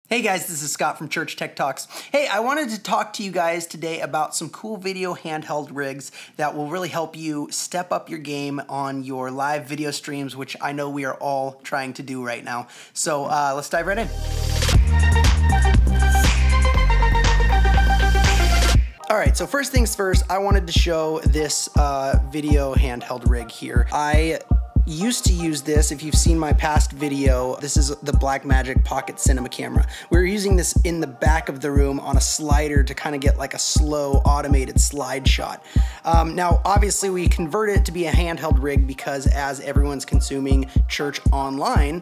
Hey guys, this is Scott from Church Tech Talks. Hey, I wanted to talk to you guys today about some cool video handheld rigs that will really help you step up your game on your live video streams, which I know we are all trying to do right now. So let's dive right in. All right, so first things first, I wanted to show this video handheld rig here. I used to use this. If you've seen my past video, this is the Blackmagic Pocket Cinema camera. We were using this in the back of the room on a slider to kind of get like a slow automated slide shot. Now, obviously we converted it to be a handheld rig because as everyone's consuming church online,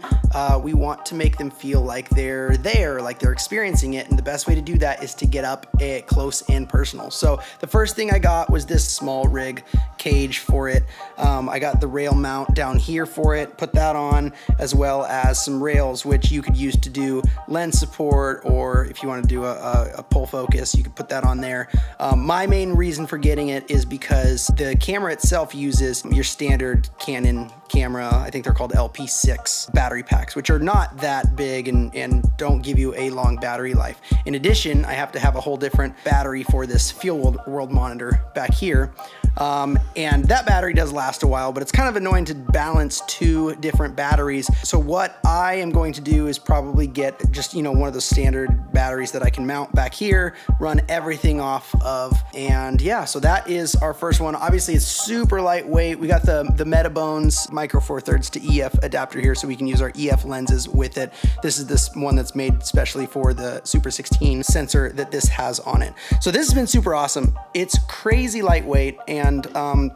we want to make them feel like they're there, like they're experiencing it. And the best way to do that is to get up close and personal. So the first thing I got was this small rig cage for it. I got the rail mount down here for it, put that on, as well as some rails which you could use to do lens support, or if you want to do a pull focus, you could put that on there. My main reason for getting it is because the camera itself uses your standard Canon camera, I think they're called LP6 battery packs, which are not that big and don't give you a long battery life. In addition, I have to have a whole different battery for this field world monitor back here. And that battery does last a while, but it's kind of annoying to balance two different batteries. So what I am going to do is probably get just, one of those standard batteries that I can mount back here, run everything off of, and yeah, so that is our first one. Obviously it's super lightweight. We got the Metabones Micro Four Thirds to EF adapter here, so we can use our EF lenses with it. This is this one that's made especially for the Super 16 sensor that this has on it. So this has been super awesome. It's crazy lightweight, and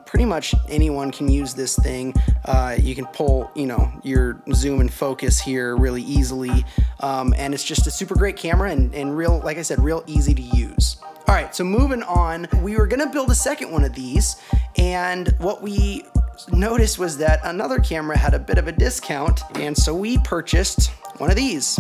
pretty much anyone can use this thing. You can pull, your zoom and focus here really easily, and it's just a super great camera and real, like I said, real easy to use. All right, so moving on, we were gonna build a second one of these, and what we noticed was that another camera had a bit of a discount, and so we purchased one of these,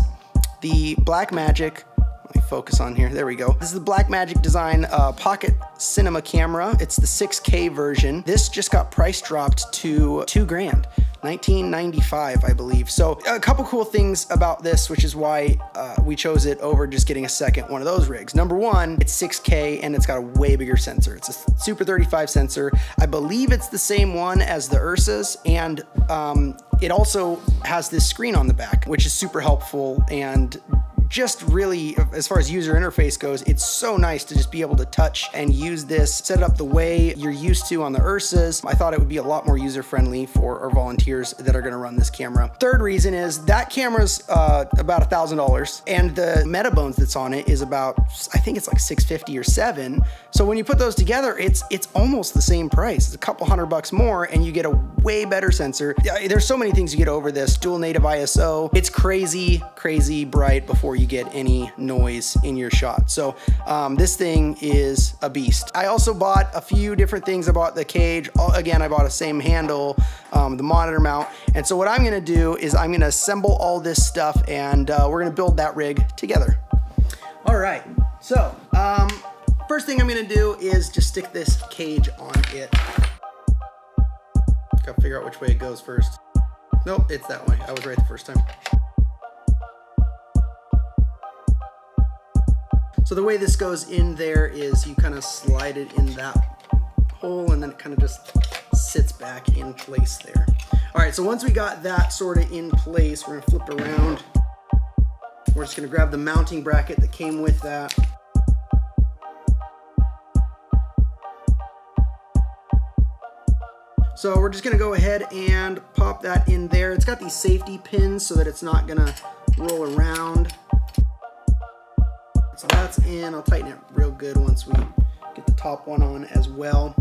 the Blackmagic. Let me focus on here. There we go. This is the Blackmagic design Pocket Cinema camera. It's the 6K version. This just got price dropped to $2 grand. $19.95, I believe. So a couple cool things about this, which is why we chose it over just getting a second one of those rigs. Number one, it's 6K and it's got a way bigger sensor. It's a Super 35 sensor. I believe it's the same one as the Ursa's, and it also has this screen on the back, which is super helpful, and just really, as far as user interface goes, it's so nice to just be able to touch and use this, set it up the way you're used to on the Ursa's. I thought it would be a lot more user-friendly for our volunteers that are gonna run this camera. Third reason is that camera's about $1,000, and the Metabones that's on it is about, I think it's like $650 or $7. So when you put those together, it's almost the same price. It's a couple $100 more, and you get a way better sensor. There's so many things you get over this. Dual native ISO. It's crazy, crazy bright before you get any noise in your shot. So this thing is a beast. I also bought a few different things. I bought the cage. Again, I bought a same handle, the monitor mount. And so what I'm gonna do is I'm gonna assemble all this stuff, and we're gonna build that rig together. All right, so first thing I'm gonna do is just stick this cage on it. Gotta figure out which way it goes first. Nope, it's that way. I was right the first time. So the way this goes in there is you kind of slide it in that hole, and then it kind of just sits back in place there. All right, so once we got that sort of in place, we're gonna flip around. We're just gonna grab the mounting bracket that came with that. So we're just gonna go ahead and pop that in there. It's got these safety pins so that it's not gonna roll around. So that's in. I'll tighten it real good once we get the top one on as well.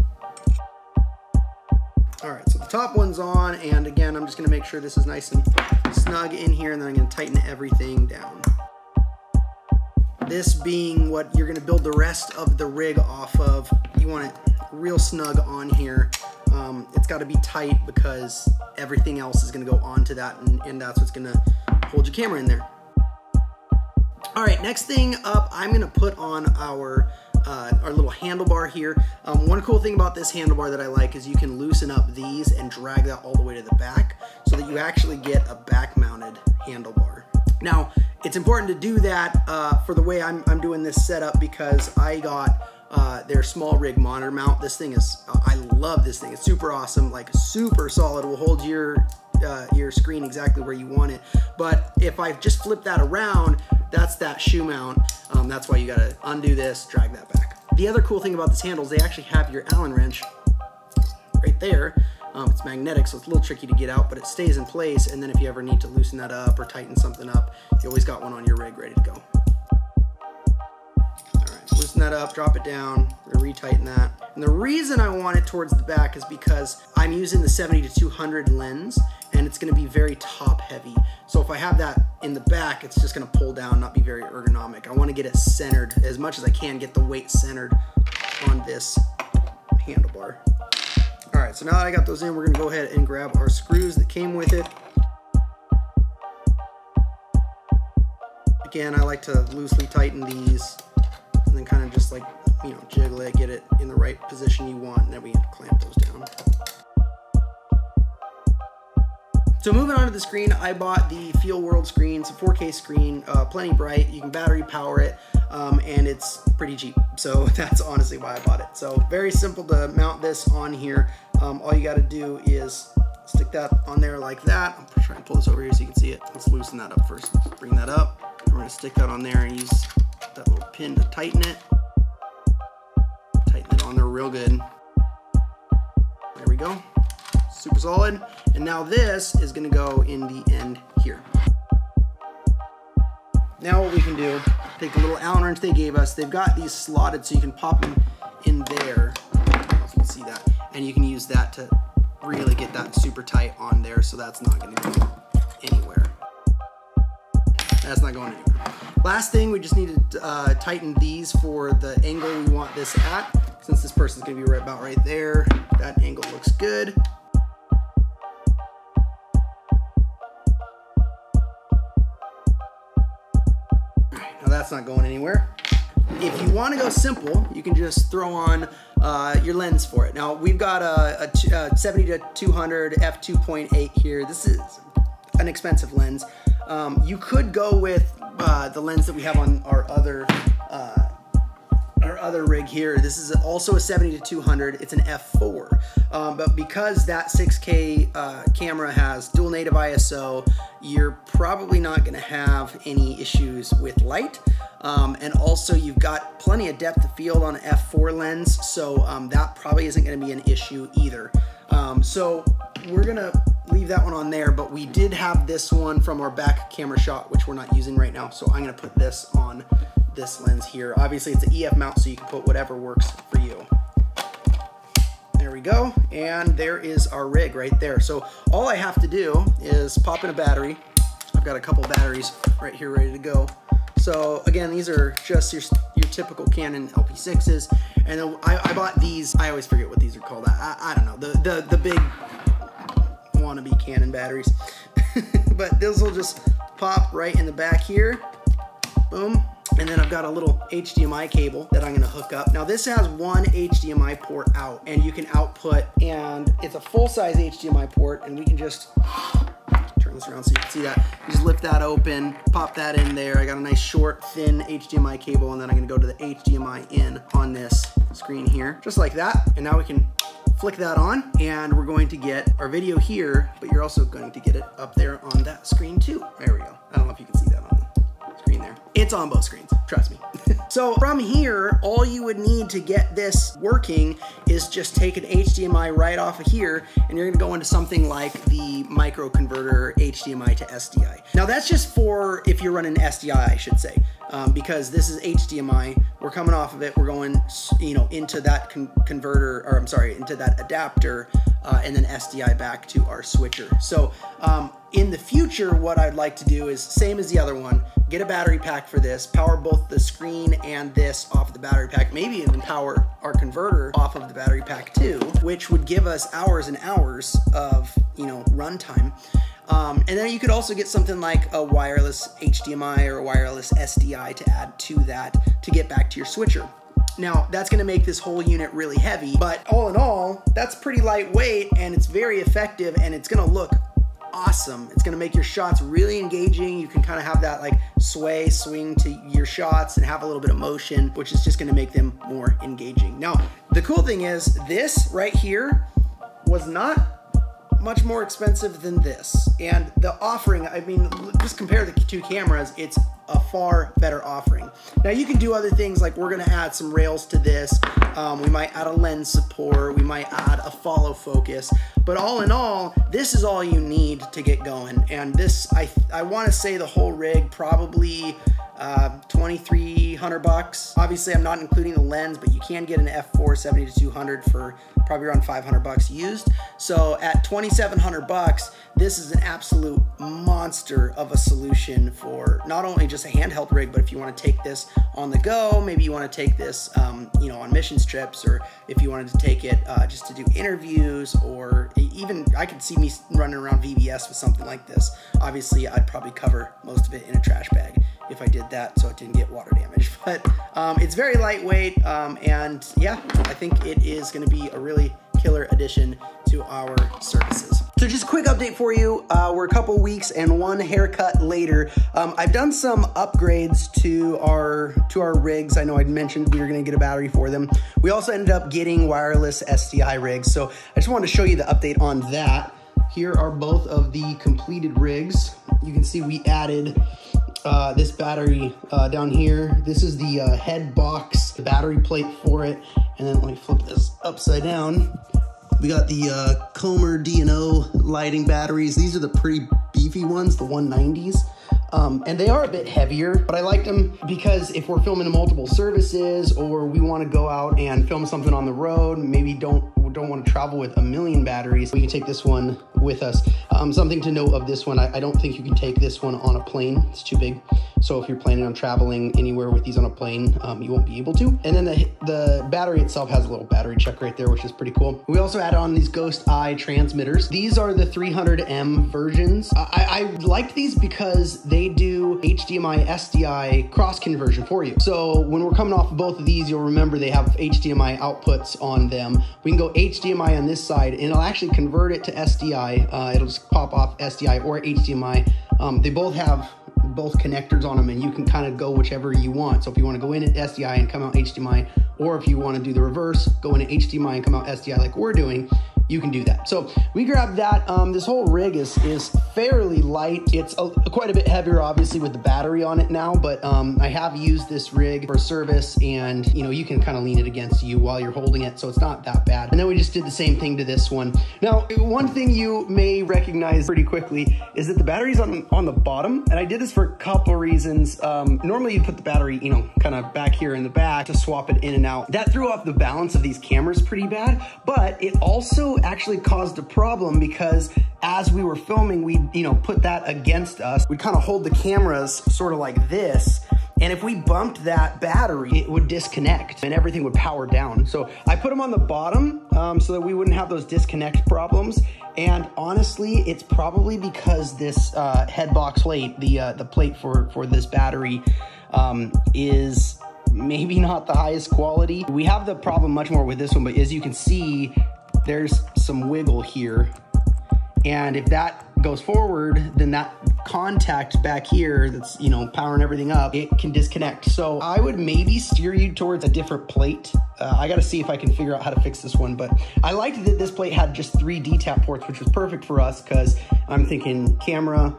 All right, so the top one's on, and again, I'm just gonna make sure this is nice and snug in here, and then I'm gonna tighten everything down. This being what you're gonna build the rest of the rig off of. You want it real snug on here. It's gotta be tight because everything else is gonna go onto that, and that's what's gonna hold your camera in there. All right, next thing up, I'm gonna put on our little handlebar here. One cool thing about this handlebar that I like is you can loosen up these and drag that all the way to the back so that you actually get a back mounted handlebar. Now, It's important to do that for the way I'm doing this setup, because I got their small rig monitor mount. This thing is, I love this thing. It's super awesome, like super solid, will hold your screen exactly where you want it. But if I just flip that around, that's that shoe mount. That's why you gotta undo this, drag that back. The other cool thing about this handle is they actually have your Allen wrench right there. It's magnetic, so it's a little tricky to get out, but it stays in place, and then if you ever need to loosen that up or tighten something up, you always got one on your rig ready to go. All right, loosen that up, drop it down, retighten that. And the reason I want it towards the back is because I'm using the 70-200 lens, and it's gonna be very top heavy. So if I have that in the back, it's just gonna pull down, not be very ergonomic. I wanna get it centered as much as I can, get the weight centered on this handlebar. All right, so now that I got those in, we're gonna go ahead and grab our screws that came with it. Again, I like to loosely tighten these and then kind of just like, you know, jiggle it, get it in the right position you want, and then we clamp those down. So moving on to the screen, I bought the Feel World screen. It's a 4K screen, plenty bright. You can battery power it, and it's pretty cheap. So that's honestly why I bought it. So very simple to mount this on here. All you gotta do is stick that on there like that. I'm trying to pull this over here so you can see it. Let's loosen that up first. Let's bring that up. We're gonna stick that on there and use that little pin to tighten it. Tighten it on there real good. There we go. Super solid. And now this is gonna go in the end here. Now what we can do, take the little Allen wrench they gave us. They've got these slotted so you can pop them in there. I don't know if you can see that. And you can use that to really get that super tight on there, so that's not gonna go anywhere. That's not going anywhere. Last thing, we just need to tighten these for the angle we want this at. Since this person's gonna be right about right there, that angle looks good. That's not going anywhere. If you want to go simple, you can just throw on your lens for it. Now we've got a 70-200 f2.8 here. This is an expensive lens. You could go with the lens that we have on our other rig here. This is also a 70-200. It's an f4, but because that 6K camera has dual native ISO, you're probably not going to have any issues with light. And also you've got plenty of depth of field on an f4 lens, so that probably isn't going to be an issue either. So we're going to leave that one on there, but we did have this one from our back camera shot, which we're not using right now. So I'm going to put this on this lens here. Obviously it's an EF mount, so you can put whatever works for you. There we go, and there is our rig right there. So all I have to do is pop in a battery. I've got a couple batteries right here ready to go. So again, these are just your typical Canon LP6s, and then I bought these. I always forget what these are called. I don't know, the big wannabe Canon batteries. But those will just pop right in the back here. Boom. And then I've got a little HDMI cable that I'm gonna hook up. Now this has one HDMI port out, and you can output, and it's a full-size HDMI port, and we can just turn this around so you can see that. You just lift that open, pop that in there. I got a nice short, thin HDMI cable, and then I'm gonna go to the HDMI in on this screen here, just like that. And now we can flick that on, and we're going to get our video here, but you're also going to get it up there on that screen too. There we go. I don't know if you can see that on the screen there. It's on both screens, trust me. So from here, all you would need to get this working is just take an HDMI right off of here, and you're gonna go into something like the micro converter HDMI to SDI. Now that's just for if you're running SDI, I should say, because this is HDMI. We're coming off of it, we're going, you know, into that converter, or I'm sorry, into that adapter, and then SDI back to our switcher. So in the future, what I'd like to do is same as the other one, get a battery pack for this, power both the screen and this off of the battery pack, maybe even power our converter off of the battery pack too, which would give us hours and hours of, you know, runtime. And then you could also get something like a wireless HDMI or a wireless SDI to add to that to get back to your switcher. Now, that's gonna make this whole unit really heavy, but all in all, that's pretty lightweight and it's very effective, and it's gonna look awesome. It's gonna make your shots really engaging. You can kind of have that like swing to your shots and have a little bit of motion, which is just gonna make them more engaging. Now, the cool thing is this right here was not much more expensive than this. And the offering, I mean, just compare the two cameras, it's a far better offering. Now you can do other things, like we're gonna add some rails to this. We might add a lens support, we might add a follow focus, but all in all, this is all you need to get going. And this, I wanna say the whole rig probably $2,300. Obviously I'm not including the lens, but you can get an f4 70-200 for probably around $500 used. So at $2,700, this is an absolute monster of a solution for not only just a handheld rig, but if you want to take this on the go, maybe you want to take this, you know, on mission trips, or if you wanted to take it just to do interviews, or even I could see me running around VBS with something like this. Obviously, I'd probably cover most of it in a trash bag if I did that so it didn't get water damage. But it's very lightweight, and yeah, I think it is going to be a really killer addition to our services. So just a quick update for you. We're a couple weeks and one haircut later. I've done some upgrades to our rigs. I know I'd mentioned we were gonna get a battery for them. We also ended up getting wireless SDI rigs. So I just wanted to show you the update on that. Here are both of the completed rigs. You can see we added this battery down here. This is the head box, the battery plate for it. And then let me flip this upside down. We got the Comer D&O lighting batteries. These are the pretty beefy ones, the 190s. And they are a bit heavier, but I like them because if we're filming multiple services, or we want to go out and film something on the road, maybe don't want to travel with a million batteries, we can take this one with us. Something to note of this one, I don't think you can take this one on a plane. It's too big. So if you're planning on traveling anywhere with these on a plane, you won't be able to. And then the battery itself has a little battery check right there, which is pretty cool. We also add on these Ghost Eye transmitters. These are the 300M versions. I liked these because they do HDMI SDI cross conversion for you. So when we're coming off of both of these, you'll remember they have HDMI outputs on them. We can go HDMI on this side and it'll actually convert it to SDI. It'll just pop off SDI or HDMI. They both have both connectors on them, and you can kind of go whichever you want. So if you want to go in at SDI and come out HDMI, or if you want to do the reverse, go in at HDMI and come out SDI like we're doing, you can do that. So we grabbed that. This whole rig is fairly light. It's quite a bit heavier, obviously, with the battery on it now, but I have used this rig for service, and you know, you can kind of lean it against you while you're holding it, so it's not that bad. And then we just did the same thing to this one. Now, one thing you may recognize pretty quickly is that the battery's on the bottom, and I did this for a couple of reasons. Normally you put the battery, you know, kind of back here in the back to swap it in and out. That threw off the balance of these cameras pretty bad, but it also actually caused a problem because as we were filming, we, you know, put that against us. We'd kind of hold the cameras sort of like this, and if we bumped that battery, it would disconnect and everything would power down. So I put them on the bottom so that we wouldn't have those disconnect problems. And honestly, it's probably because this head box plate, the plate for this battery, is maybe not the highest quality. We have the problem much more with this one, but as you can see, there's some wiggle here. And if that goes forward, then that contact back here that's, you know, powering everything up, it can disconnect. So I would maybe steer you towards a different plate. I got to see if I can figure out how to fix this one, but I liked that this plate had just 3 DTAP ports, which was perfect for us because I'm thinking camera,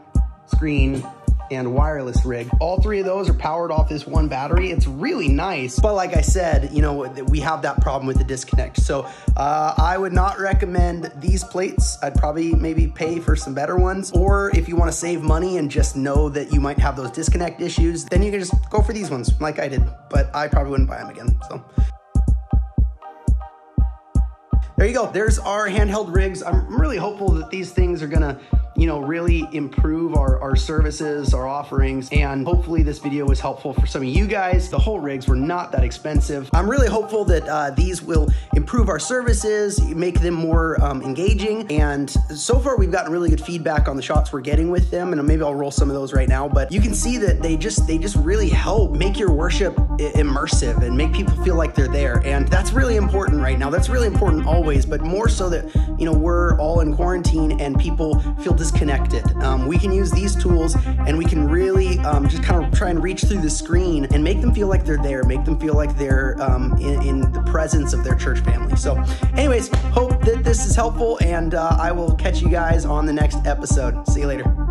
screen, and wireless rig. All 3 of those are powered off this one battery. It's really nice, but like I said, you know, we have that problem with the disconnect. So I would not recommend these plates. I'd probably maybe pay for some better ones, or if you want to save money and just know that you might have those disconnect issues, then you can just go for these ones like I did, but I probably wouldn't buy them again. So there you go. There's our handheld rigs. I'm really hopeful that these things are gonna, you know, really improve our services, our offerings, and hopefully this video was helpful for some of you guys. The whole rigs were not that expensive. I'm really hopeful that these will improve our services, make them more engaging, and so far we've gotten really good feedback on the shots we're getting with them, and maybe I'll roll some of those right now, but you can see that they just really help make your worship immersive and make people feel like they're there, and that's really important right now. That's really important always, but more so that, you know, we're all in quarantine and people feel disconnected disconnected. We can use these tools and we can really just kind of try and reach through the screen and make them feel like they're there, make them feel like they're in the presence of their church family. So anyways, hope that this is helpful, and I will catch you guys on the next episode. See you later.